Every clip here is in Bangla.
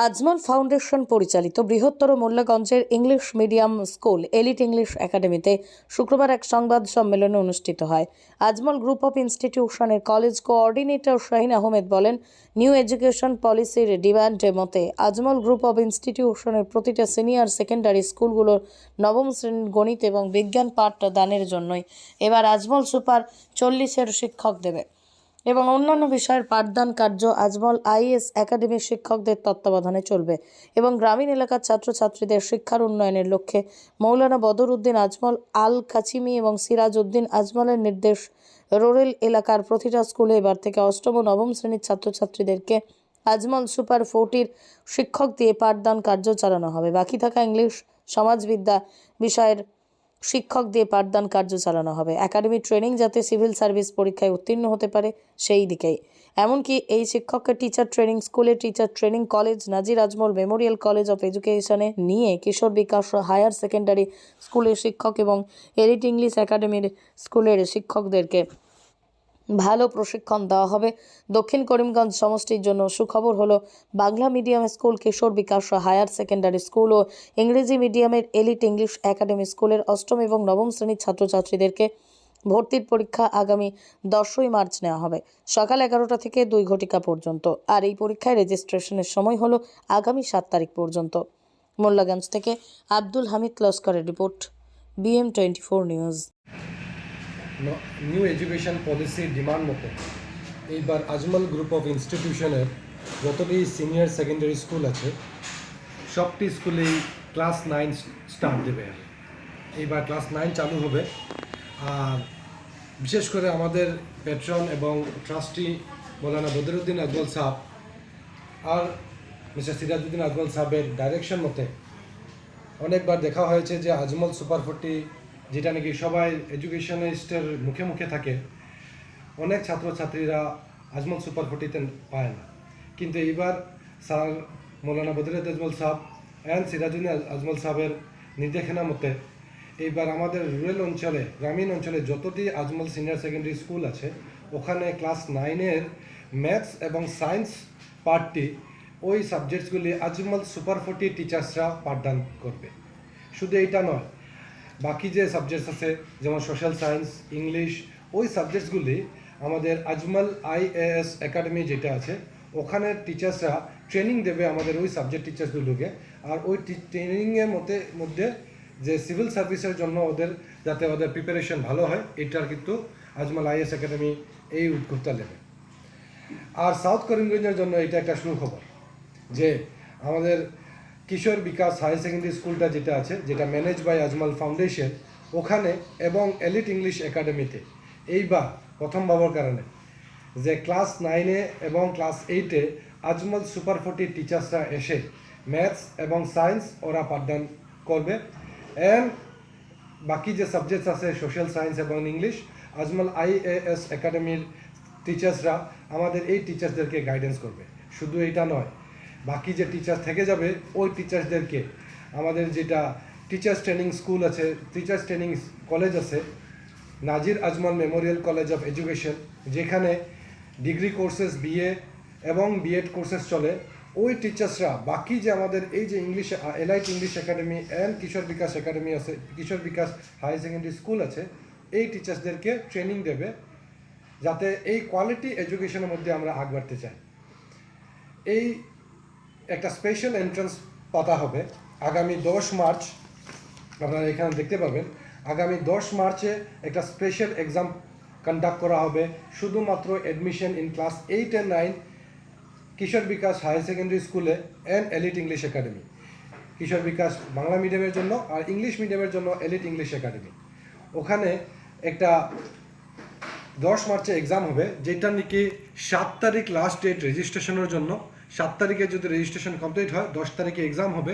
আজমল ফাউন্ডেশন পরিচালিত বৃহত্তর মোল্লাগঞ্জের English medium school elite English একাডেমিতে শুক্রবার এক সংবাদ সম্মেলন অনুষ্ঠিত হয়। আজমল গ্রুপ অফ ইনস্টিটিউশনের কলেজ কোঅর্ডিনেটর শাহিন আহমেদ বলেন, নিউ এডুকেশন পলিসির ডিমান্ডের মতে আজমল গ্রুপ অফ ইনস্টিটিউশনের প্রতিটা সিনিয়র সেকেন্ডারি স্কুলগুলোর নবম শ্রেণীর গণিত এবং বিজ্ঞান পাঠ দানের জন্যই এবার আজমল সুপার 40-এর শিক্ষক দেবে এবং অন্যান্য বিষয়ের পাঠদান কার্য আজমল আইএস একাডেমির শিক্ষকদের তত্ত্বাবধানে চলবে এবং গ্রামীণ এলাকার ছাত্রছাত্রীদের শিক্ষার উন্নয়নের লক্ষ্যে মৌলানা বদর উদ্দিন আজমল আল কাচিমি এবং সিরাজ উদ্দিন আজমলের নির্দেশ রুরাল এলাকার প্রতিটা স্কুলে এবার থেকে অষ্টম ও নবম শ্রেণীর ছাত্রছাত্রীদেরকে আজমল সুপার 40 শিক্ষক দিয়ে পাঠদান কার্য চালানো হবে। বাকি থাকা ইংলিশ, সমাজবিদ্যা বিষয়ের শিক্ষক দিয়ে পাঠদান কার্য চালানো হবে। একাডেমি ট্রেনিং যাতে সিভিল সার্ভিস পরীক্ষায় উত্তীর্ণ হতে পারে সেই দিকেই। এমনকি এই শিক্ষককে টিচার ট্রেনিং স্কুলে, teacher training college, Nazir Ajmal memorial college of এডুকেশনে নিয়ে কিশোর বিকাশ হায়ার সেকেন্ডারি স্কুলের শিক্ষক এবং এলিট ইংলিশ একাডেমির স্কুলের শিক্ষকদেরকে ভালো প্রশিক্ষণ দেওয়া হবে। দক্ষিণ করিমগঞ্জ সমষ্টির জন্য সুখবর হলো, বাংলা মিডিয়াম স্কুল, কিশোর বিকাশ হায়ার সেকেন্ডারি স্কুল ও ইংরেজি মিডিয়ামের এলিট ইংলিশ একাডেমি স্কুলের অষ্টম এবং নবম শ্রেণীর ছাত্রছাত্রীদেরকে ভর্তির পরীক্ষা আগামী 10ই মার্চ নেওয়া হবে, সকাল 11টা থেকে 2 ঘটিকা পর্যন্ত। আর এই পরীক্ষায় রেজিস্ট্রেশনের সময় হলো আগামী 7 তারিখ পর্যন্ত। মোল্লাগঞ্জ থেকে আব্দুল হামিদ লস্করের report, BM24 news. New education পলিসির ডিমান্ড মতো এইবার আজমল গ্রুপ অফ ইনস্টিটিউশনের যতটি সিনিয়র সেকেন্ডারি স্কুল আছে সবটি স্কুলেই ক্লাস 9 স্টার্ট দেবে। এইবার ক্লাস 9 চালু হবে। আর বিশেষ করে আমাদের প্যাট্রন এবং ট্রাস্টি মৌলানা বদরুদ্দিন আজমল সাহেব আর মিস্টার সিরাজউদ্দিন আজমল সাহেবের ডাইরেকশন মতে অনেকবার দেখা হয়েছে যে আজমল সুপার 40 যেটা নাকি সবাই এডুকেশনিস্টের মুখে মুখে থাকে, অনেক ছাত্রছাত্রীরা আজমল সুপার 40-তে পায় না। কিন্তু এইবার স্যার মৌলানা বদরুদ্দিন আজমল সাহেব অ্যান্ড সিরাজউদ্দিন আজমল সাহেবের নির্দেশনা মতে এইবার আমাদের রুরাল অঞ্চলে, গ্রামীণ অঞ্চলে যতটি আজমল সিনিয়র সেকেন্ডারি স্কুল আছে ওখানে ক্লাস 9-এর ম্যাথস এবং সায়েন্স পার্টটি ওই সাবজেক্টসগুলি আজমল সুপার 40 টিচার্সরা পাঠদান করবে। শুধু এইটা নয়, বাকি যে সাবজেক্টস আছে যেমন সোশ্যাল সায়েন্স, ইংলিশ, ওই সাবজেক্টসগুলি আমাদের আজমল আইএএস একাডেমি যেটা আছে ওখানে টিচার্সরা ট্রেনিং দেবে আমাদের ওই সাবজেক্ট টিচার্সগুলোকে। আর ওই ট্রেনিংয়ের মধ্যে যে সিভিল সার্ভিসের জন্য যাতে ওদের প্রিপারেশন ভালো হয়, এটার কিন্তু আজমল আইএএস একাডেমি এই উদ্যোগটা নেবে। আর সাউথ করিমগঞ্জের জন্য এটা একটা সুখবর যে আমাদের কিশোর বিকাশ হায়ার সেকেন্ডারি স্কুলটা যেটা আছে, যেটা ম্যানেজ বাই আজমল ফাউন্ডেশন, ওখানে এবং এলিট ইংলিশ একাডেমিতে এইবার প্রথমবারের কারণে যে ক্লাস 9-এ এবং ক্লাস 8-এ আজমল সুপার 40 টিচার্সরা এসে ম্যাথস এবং সায়েন্স ওরা পাঠদান করবে। অ্যান্ড বাকি যে সাবজেক্টস আছে সোশ্যাল সায়েন্স এবং ইংলিশ, আজমল আইএএস একাডেমির টিচার্সরা আমাদের এই টিচার্সদেরকে গাইডেন্স করবে। শুধু এটা নয়, বাকি যে টিচার থেকে যাবে ওই টিচার্সদেরকে আমাদের যেটা টিচার্স ট্রেনিং স্কুল আছে, টিচার্স ট্রেনিং কলেজ আছে, Nazir Ajmal memorial college of education, যেখানে ডিগ্রি কোর্সেস বিএ এবং বিএড কোর্সেস চলে, ওই টিচার্সরা বাকি যে আমাদের এই যে English elite English academy and Kishore Bikash academy আছে, Kishore Bikash higher secondary school আছে, এই টিচার্সদেরকে ট্রেনিং দেবে যাতে এই কোয়ালিটি এডুকেশনের মধ্যে আমরা আগ বাড়তে চাই। এই একটা স্পেশাল এন্ট্রান্স পাতা হবে আগামী 10 মার্চ। আপনারা এখানে দেখতে পাবেন আগামী 10 মার্চে একটা স্পেশাল এক্সাম কন্ডাক্ট করা হবে শুধুমাত্র admission in class 8 and 9 Kishore Bikash higher secondary স্কুলে and elite English academy. Kishore Bikash Bangla মিডিয়ামের জন্য আর ইংলিশ মিডিয়ামের জন্য এলিট ইংলিশ একাডেমি। ওখানে একটা 10 মার্চে এক্সাম হবে, যেটা নাকি 7 তারিখ লাস্ট ডেট রেজিস্ট্রেশনের জন্য। 7 তারিখে যদি রেজিস্ট্রেশন কমপ্লিট হয় 10 তারিখে এক্সাম হবে।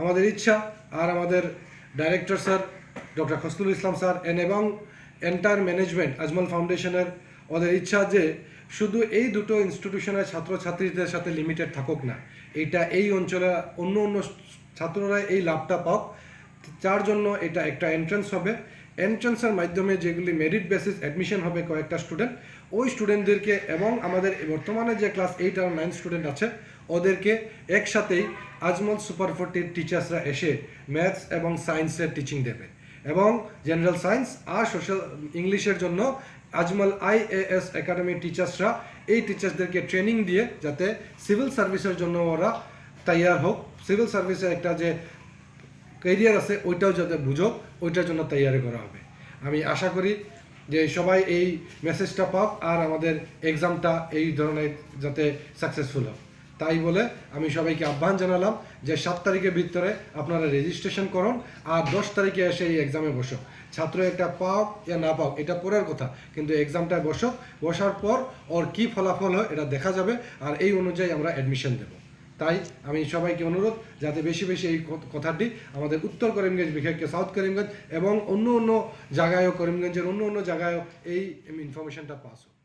আমাদের ইচ্ছা আর আমাদের ডাইরেক্টর স্যার ডক্টর খসরুল ইসলাম স্যার এবং এন্টায়ার ম্যানেজমেন্ট আজমল ফাউন্ডেশনের ওদের ইচ্ছা যে শুধু এই দুটো ইনস্টিটিউশনের ছাত্রছাত্রীদের সাথে লিমিটেড থাকুক না, এটা এই অঞ্চলে অন্য ছাত্ররা এই লাভটা পাক। তার জন্য এটা একটা এন্ট্রান্স হবে। এন্ট্রান্সের মাধ্যমে যেগুলি মেরিট বেসিস অ্যাডমিশন হবে কয়েকটা স্টুডেন্ট, ওই স্টুডেন্টদেরকে এবং আমাদের বর্তমানে যে ক্লাস 8 আর 9 স্টুডেন্ট আছে ওদেরকে একসাথেই আজমল সুপার 40 টিচার্সরা এসে ম্যাথস এবং সায়েন্সের টিচিং দেবে এবং জেনারেল সায়েন্স আর সোশ্যাল ইংলিশের জন্য আজমল IAS একাডেমির টিচার্সরা এই টিচার্সদেরকে ট্রেনিং দিয়ে যাতে সিভিল সার্ভিসের জন্য ওরা তৈয়ার হোক, সিভিল সার্ভিসের একটা যে ক্যারিয়ার আছে ওইটাও যাতে বুঝুক, ওইটার জন্য তৈয়ারি করা হবে। আমি আশা করি যে সবাই এই মেসেজটা পাক আর আমাদের এক্সামটা এই ধরনের যাতে সাকসেসফুল হোক। তাই বলে আমি সবাইকে আহ্বান জানালাম যে 7 তারিখের ভিতরে আপনারা রেজিস্ট্রেশন করুন আর 10 তারিখে এসে এই এক্সামে বসো। ছাত্র একটা পাও ইয়া না পাও এটা পরের কথা, কিন্তু এক্সামটায় বসার পর ওর কী ফলাফল হয় এটা দেখা যাবে আর এই অনুযায়ী আমরা অ্যাডমিশন দেব। তাই আমি সবাইকে অনুরোধ যাতে বেশি বেশি এই কথাটি আমাদের উত্তর করিমগঞ্জ, বিশেষ করে সাউথ করিমগঞ্জ এবং অন্য জায়গায়ও, করিমগঞ্জের অন্য জায়গায়ও এই ইনফরমেশনটা পাস হোক।